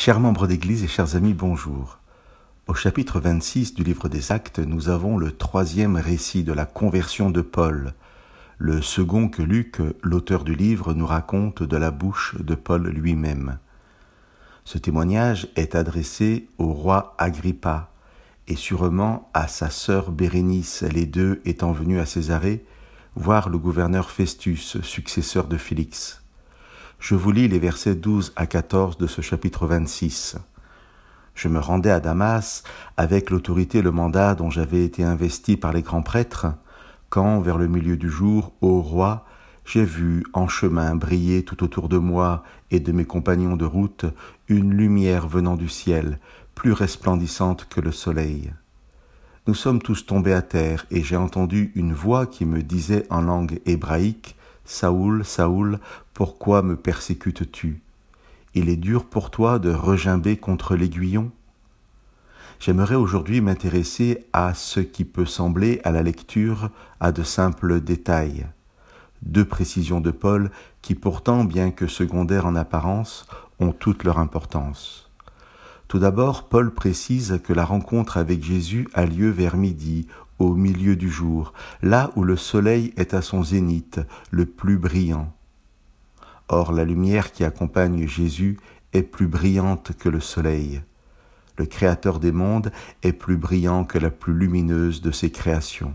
Chers membres d'Église et chers amis, bonjour. Au chapitre 26 du livre des Actes, nous avons le troisième récit de la conversion de Paul, le second que Luc, l'auteur du livre, nous raconte de la bouche de Paul lui-même. Ce témoignage est adressé au roi Agrippa et sûrement à sa sœur Bérénice, les deux étant venus à Césarée voir le gouverneur Festus, successeur de Félix. Je vous lis les versets 12 à 14 de ce chapitre 26. Je me rendais à Damas avec l'autorité et le mandat dont j'avais été investi par les grands prêtres, quand, vers le milieu du jour, ô roi, j'ai vu en chemin briller tout autour de moi et de mes compagnons de route une lumière venant du ciel, plus resplendissante que le soleil. Nous sommes tous tombés à terre et j'ai entendu une voix qui me disait en langue hébraïque, « Saoul, Saoul, pourquoi me persécutes-tu ? Il est dur pour toi de regimber contre l'aiguillon ?» J'aimerais aujourd'hui m'intéresser à ce qui peut sembler à la lecture à de simples détails. Deux précisions de Paul qui pourtant, bien que secondaires en apparence, ont toute leur importance. Tout d'abord, Paul précise que la rencontre avec Jésus a lieu vers midi, au milieu du jour, là où le soleil est à son zénith, le plus brillant. Or, la lumière qui accompagne Jésus est plus brillante que le soleil. Le Créateur des mondes est plus brillant que la plus lumineuse de ses créations.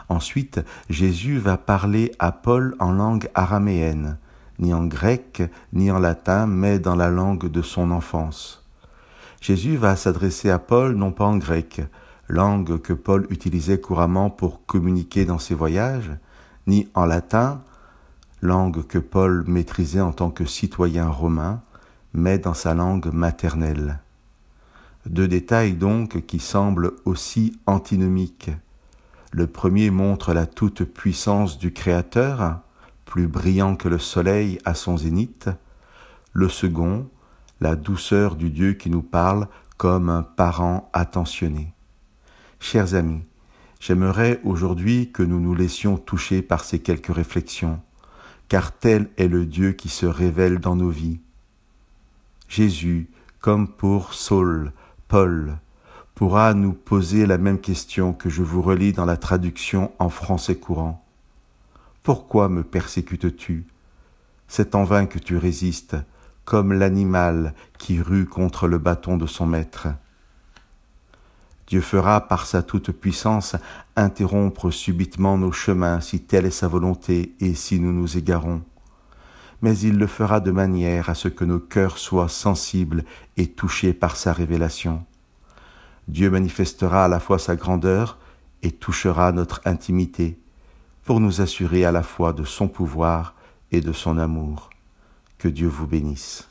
Ensuite, Jésus va parler à Paul en langue araméenne, ni en grec, ni en latin, mais dans la langue de son enfance. Jésus va s'adresser à Paul non pas en grec, langue que Paul utilisait couramment pour communiquer dans ses voyages, ni en latin, langue que Paul maîtrisait en tant que citoyen romain, mais dans sa langue maternelle. Deux détails donc qui semblent aussi antinomiques. Le premier montre la toute-puissance du Créateur, plus brillant que le soleil à son zénith. Le second, la douceur du Dieu qui nous parle comme un parent attentionné. Chers amis, j'aimerais aujourd'hui que nous nous laissions toucher par ces quelques réflexions, car tel est le Dieu qui se révèle dans nos vies. Jésus, comme pour Saul, Paul, pourra nous poser la même question que je vous relis dans la traduction en français courant. Pourquoi me persécutes-tu ? C'est en vain que tu résistes, comme l'animal qui rue contre le bâton de son maître. Dieu fera par sa toute-puissance interrompre subitement nos chemins si telle est sa volonté et si nous nous égarons. Mais il le fera de manière à ce que nos cœurs soient sensibles et touchés par sa révélation. Dieu manifestera à la fois sa grandeur et touchera notre intimité pour nous assurer à la fois de son pouvoir et de son amour. Que Dieu vous bénisse.